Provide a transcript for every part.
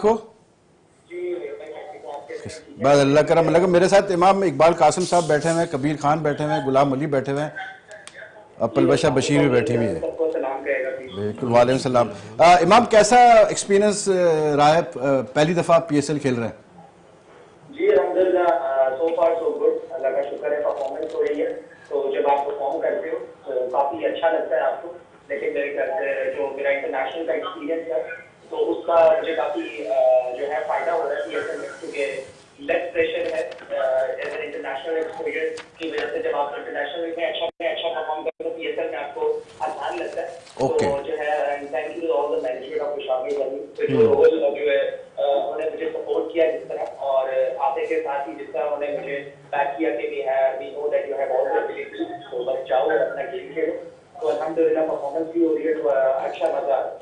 हो? बस अल्लाह करम लगा। मेरे साथ इमाम इकबाल कासिम साहब बैठे हुए हैं, कबीर खान बैठे हुए हैं, गुलाम अली बैठे हुए हैं, पलवशा बशीर भी बैठी हुई है। बिल्कुल, वालेकुम सलाम। इमाम, कैसा एक्सपीरियंस रहा है? पहली दफा PSL खेल रहे हैं। जी अल्हम्दुलिल्लाह, सो फार सो गुड, अल्लाह का शुक्र है, परफॉर्मेंस हो रही है। तो जब आप परफॉर्म करते हो तो काफी अच्छा लगता है आपको। लेकिन मेरे ख्याल से जो मेरा इंटरनेशनल का एक्सपीरियंस है तो उसका मुझे काफी जो है फायदा हो रहा है PSL में, क्योंकि लेस प्रेशर है एज एन इंटरनेशनल एक्सपोजर की वजह से। जब आप इंटरनेशनल में अच्छा परफॉर्म करते हो PSL में आपको आसान लगता है। ओके। तो जो है thank you all the management of शामिल जो रोल जो है उन्होंने मुझे सपोर्ट किया जिस तरह, और आते के साथ ही जिस तरह उन्होंने मुझे बैक किया कि we know that you have all the ability, तो बस जाओ और अपना गेम खेलो। तो अल्हम्दुलिल्लाह परफॉर्मेंस भी हो रही है, तो अच्छा मजा आ रहा है।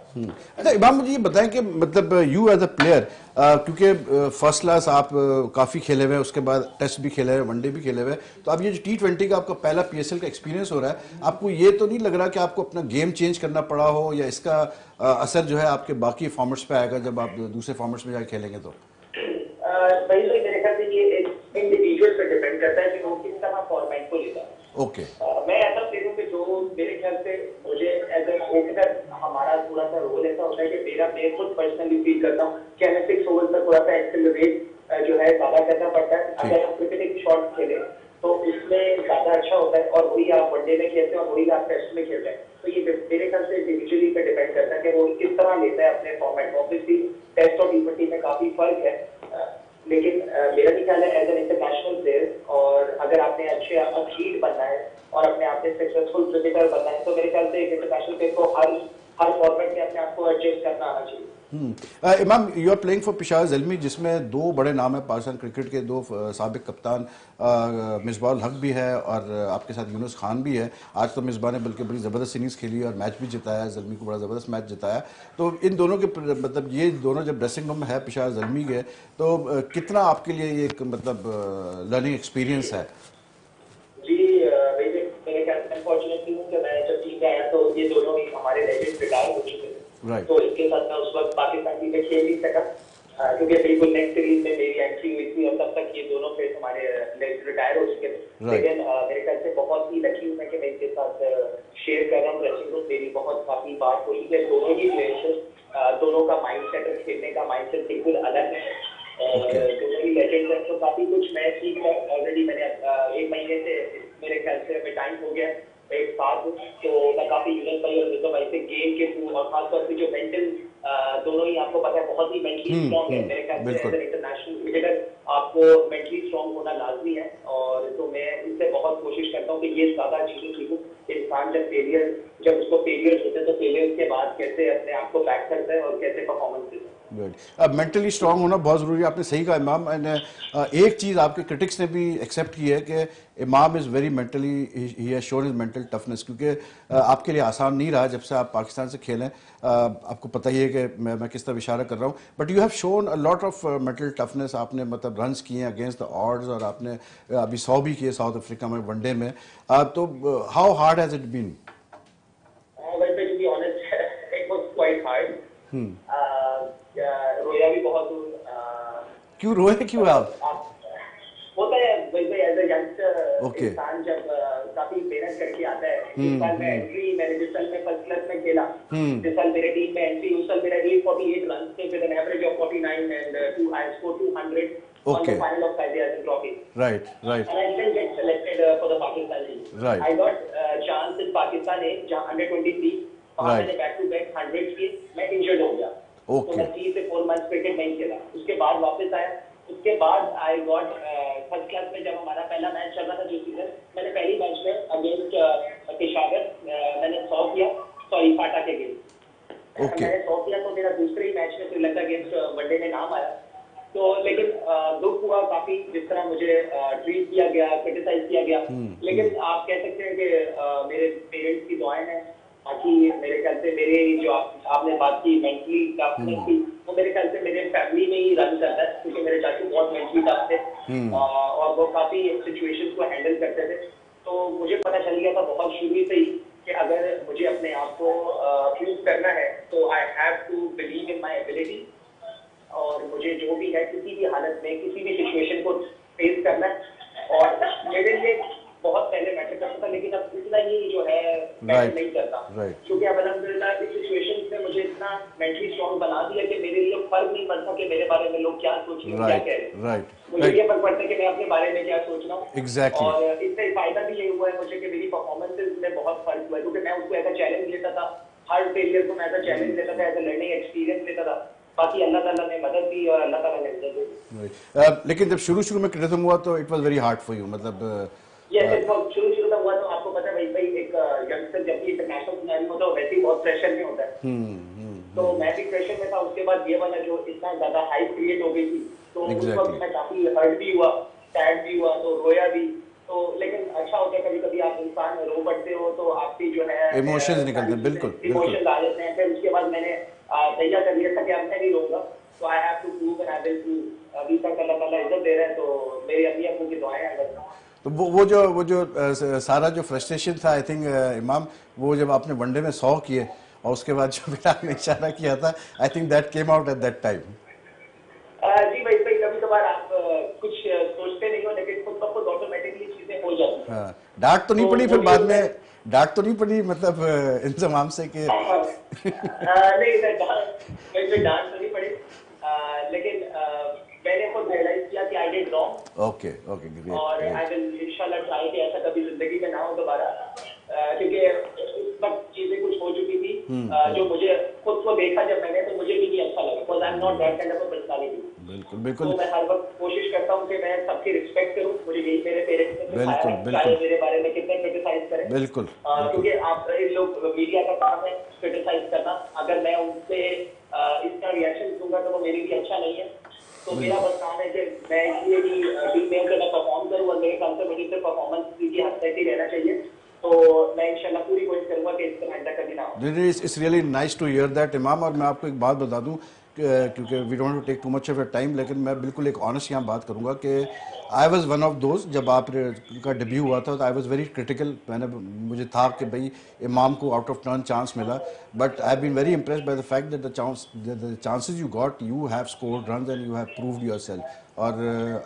अच्छा इमाम, मुझे ये बताएं कि मतलब यू एज अ प्लेयर, क्योंकि फर्स्ट क्लास आप काफ़ी खेले हुए हैं, उसके बाद टेस्ट भी खेले हुए, वनडे भी खेले हुए हैं, तो अब ये जो T20 का आपका पहला PSL का एक्सपीरियंस हो रहा है, आपको ये तो नहीं लग रहा कि आपको अपना गेम चेंज करना पड़ा हो, या इसका असर जो है आपके बाकी फॉर्मेट्स पे आएगा जब आप दूसरे फॉर्मेट्स में जाकर खेलेंगे? तो वही तो मेरे ख्याल से ये एक इंडिविजुअल पे डिपेंड करता है कि वो किस तरह फॉर्मेट को लेता है। ओके। मैं ऐसा प्लेयर हूँ कि जो मेरे ख्याल से मुझे एज ए ओपनर हमारा थोड़ा सा रोल ऐसा होता है कि मेरा मैं खुद पर्सनली फील करता हूँ कि हमें 6 ओवर पर थोड़ा सा एक्सेलरेट जो है ज्यादा करना पड़ता है। अगर आप क्रिकेटिंग शॉट खेले तो उसमें ज्यादा अच्छा होता है, और वही आप वनडे में खेलते हैं और वही आप टेस्ट में खेलते हैं। तो ये मेरे ख्याल से इंडिविजुअली पे डिपेंड करता है कि वो किस तरह लेता है अपने फॉर्मेट। ऑब्वियसली टेस्ट और T20 में काफी फर्क है, लेकिन मेरा भी ख्याल है एज एन इंटरनेशनल प्लेयर, और अगर आपने अच्छे एथलीट बनना है और अपने आप में सक्सेसफुल क्रिकेटर बनना है, तो मेरे ख्याल से एक इंटरनेशनल प्लेयर को हर फॉर्मेट में अपने आप को एडजस्ट करना आना चाहिए। Imam, you are playing for Peshawar Zalmi, जिसमें दो बड़े नाम है पाकिस्तान क्रिकेट के, दो साबिक कप्तान, मिसबाह हक भी है और आपके साथ यूनुस खान भी है। आज तो मिसबाह ने बल्कि बड़ी ज़बरदस्त इनिंग्स खेली और मैच भी जिताया, ज़ल्मी को बड़ा ज़बरदस्त मैच जिताया। तो इन दोनों के मतलब ये दोनों जब ड्रेसिंग रूम में है पेशावर ज़ल्मी के, तो कितना आपके लिए ये एक मतलब लर्निंग एक्सपीरियंस है? जी मेरे ख्याल से अनफॉर्चुनेटली हूँ कि मैं जब टीम में आया तो ये दोनों ही हमारे लेजेंड रिटायर हो चुके थे। तो इसके साथ मैं उस वक्त पाकिस्तान टीम में खेल नहीं सका, क्योंकि बिल्कुल नेक्स्ट सीरीज में मेरी एंट्री हुई थी और तब तक ये दोनों प्लेयर्स हमारे रिटायर हो चुके थे। लेकिन मेरे ख्याल से बहुत ही लकी हूँ मैं कि मैं इनके साथ शेयर कर रहा हूँ ड्रेसिंग रूम। मेरी बहुत काफी बात हुई है दोनों ही प्लेयर्स, दोनों का माइंडसेट और खेलने का माइंडसेट बिल्कुल अलग है। दोनों ही लेजेंड्स हैं, तो काफी कुछ मैं सीख कर ऑलरेडी मैंने 1 महीने से मेरे ख्याल से हमें टाइम हो गया एक साथ, तो मैं काफी यूनिस भाई और मिर्जा भाई से गेम के थ्रू और खासतौर से जो मेंटल, दोनों ही आपको पता है बहुत ही मेंटली स्ट्रॉन्ग है। मेरे ख्याल से एज एन इंटरनेशनल क्रिकेटर आपको मेंटली स्ट्रॉन्ग होना लाजमी है, और तो मैं इससे बहुत कोशिश करता हूँ कि ये ज्यादा चीजें सीखूं। इंसान जब उसको फेलियर्स होते हैं तो फेलियर्स के बाद कैसे अपने आप को बैक करता है और कैसे परफॉर्मेंस देता है। अब मेंटली स्ट्रांग होना बहुत ज़रूरी है, आपने सही कहा इमाम। एक चीज़ आपके क्रिटिक्स ने भी एक्सेप्ट की है कि इमाम is very mentally, he has shown his mental toughness, क्योंकि आपके लिए आसान नहीं रहा जब से आप पाकिस्तान से खेलें। आपको पता ही है कि मैं किस तरह इशारा कर रहा हूँ, but you have shown a lot of mental toughness. आपने मतलब रन्स किए हैं अगेंस्ट द ऑड्स, और आपने अभी 100 भी किए साउथ अफ्रीका में वनडे में। तो how hard has it been? रोया भी बहुत हूँ। क्यों रोए, क्यों आप? होता है वैसे एज ए यंगस्टर, इंसान जब काफी मेहनत करके आता है। इस साल में एंट्री मैंने जिस साल में फर्स्ट क्लास में खेला, जिस साल मेरे टीम में एंट्री, उस साल मेरा 848 रन थे with an average of 49 and I scored 200 on the final of Quaid Trophy. Right. And I didn't get selected for the Pakistan team. Right. I got chance in Pakistan A, जहाँ under 23, वहाँ मैंने back to back 100 किए, मैं injured हो गया। तो मैं 3 से 4 मंथ्स क्रिकेट नहीं खेला। उसके बाद वापस आया, उसके बाद आई गॉट फर्स्ट क्लास में जब हमारा पहला मैच चल रहा था जो सीजन, मैंने पहली मैच में अगेंस्ट पेशावर मैंने 100 किया, सॉरी फाटा के अगेंस्ट मैंने 100 किया। तो मेरा दूसरे ही मैच में श्रीलंका अगेंस्ट वनडे में नाम आया। तो लेकिन दुख हुआ काफी जिस तरह मुझे ट्रीट किया गया, क्रिटिसाइज किया गया। लेकिन आप कह सकते हैं कि मेरे पेरेंट्स की दुआएं हैं, बाकी मेरे ख्याल से मेरे जो आपने बात की मेंटली टफनेस की, वो मेरे ख्याल से मेरे फैमिली में ही रन करता है, क्योंकि मेरे चाचू बहुत मेंटली टफ थे और वो काफी सिचुएशंस को हैंडल करते थे। तो मुझे पता चल गया था बहुत शुरू से ही कि अगर मुझे अपने आप को प्रूव करना है तो I have to believe in my ability, और मुझे जो भी है किसी भी हालत में किसी भी सिचुएशन को फेस करना है। और मेरे लिए बहुत पहले मैटर करता था, लेकिन अब इतना ही जो है मैटर नहीं करता, क्योंकि अब अल्हम्दुलिल्लाह इस सिचुएशन ने मुझे इतना मेंटली स्ट्रॉन्ग बना दिया कि मेरे लिए फर्क नहीं पड़ता कि मेरे बारे में लोग क्या सोच रहे हैं, क्या कह रहे हैं। मुझे ये फर्क पड़ता है कि मैं अपने बारे में क्या सोच रहा हूँ। और इससे फायदा भी ये हुआ है मुझे कि मेरी परफॉर्मेंसेज में बहुत फर्क हुआ है, क्योंकि मैं उसको एज अ चैलेंज लेता था, हर फेलियर को मैं एज अ चैलेंज लेता था, एज अ लर्निंग एक्सपीरियंस लेता था। बाकी अल्लाह ताला ने मदद दी और अल्लाह ताला ने मदद दी। लेकिन जब शुरू में क्रिटिसिज्म हुआ तो it was very hard for you, मतलब ये शुरू में हुआ तो आपको पता है भाई एक यंगस्टर जब भी इंटरनेशनल सिनेरियो होता है वैसे ही बहुत प्रेशर में होता है। तो मैं भी प्रेशर में था। उसके बाद ये वाला जो इतना ज्यादा हाइप क्रिएट हो गई थी, तो उस वक्त मैं काफी हर्ट भी हुआ, सैड भी हुआ, तो रोया भी। तो लेकिन अच्छा होता है कभी कभी आप इंसान रो पड़ते हो तो आपकी जो है इमोशंस निकलते हैं, बिल्कुल इमोशंस आ जाते हैं। फिर उसके बाद मैंने तैयार कर लिया था कि अब मैं नहीं रोऊंगा, तो I have to prove and I will prove. अभी तक अल्लाह ताला इज्जत दे रहा है, तो मेरी अम्मी अब्बू की दुआएं हैं। तो वो जो सारा जो फ्रस्ट्रेशन था, आई थिंक इमाम, वो जब आपने वनडे में 100 किए और उसके बाद जो बेटा आपने इशारा किया था, I think that came out at that time. जी भाई कभी कभार आप कुछ सोचते नहीं हो, लेकिन खुद ब खुद ऑटोमेटिकली चीजें हो जाती हैं। डांट तो नहीं पड़ी फिर बाद में, डांट तो नहीं पड़ी मतलब इंतजाम से कि नहीं, डांट तो नहीं पड़ी, लेकिन मैंने खुद रियलाइज किया कि I did wrong. Okay great. और आई विल इंशाल्लाह ट्राई कि ऐसा कभी जिंदगी में ना हो दोबारा, क्योंकि इस वक्त चीजें कुछ हो चुकी थी जो मुझे खुद को देखा जब मैंने, तो मुझे भी नहीं अच्छा लगा, because I am not that kind of a personality. बिल्कुल। तो मैं हर वक्त कोशिश करता हूँ कि मैं सबकी रिस्पेक्ट करूँ। मुझे यही मेरे पेरेंट्स ने सिखाया है, चाहे मेरे बारे में कितने क्रिटिसाइज करें, क्योंकि आप लोग मीडिया का काम है क्रिटिसाइज करना। अगर मैं उनसे इसका रिएक्शन दूंगा तो वो मेरे लिए अच्छा नहीं है। तो मेरा बस काम है कि मैं इसलिए भी टीम में अगर परफॉर्म करूँ और मेरे कंसर्वेटिव परफॉर्मेंस की हद तक ही रहना चाहिए, तो मैं इंशाल्लाह पूरी कोशिश करूंगा कि इस तरह का कभी ना हो। It's really nice to hear that Imam. और मैं आपको एक बात बता दूं, क्योंकि we don't to take too much of your time, लेकिन मैं बिल्कुल एक ऑनेस्ट यहाँ बात करूंगा कि I was one of those, जब आप का डेब्यू हुआ था तो आई वाज वेरी क्रिटिकल। मुझे था कि भाई इमाम को आउट ऑफ टर्न चांस मिला, but I have been very impressed by the fact that the chances you got, you have scored runs and you have proved yourself. और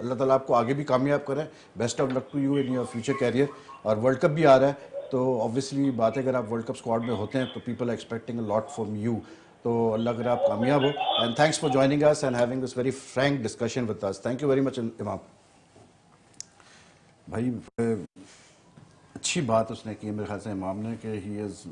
अल्लाह ताला आपको आगे भी कामयाब करें। Best of luck to you in your future career. और world cup भी आ रहा है, तो ऑब्वियसली बात है, अगर आप वर्ल्ड कप स्क्वाड में होते हैं तो people are expecting a lot from you. तो अल्लाह करे आप कामयाब हो। And thanks for joining us and having this very frank discussion with us. Thank you very much Imam भाई। अच्छी बात उसने की मेरे ख्याल से इमाम ने, कि ही इज़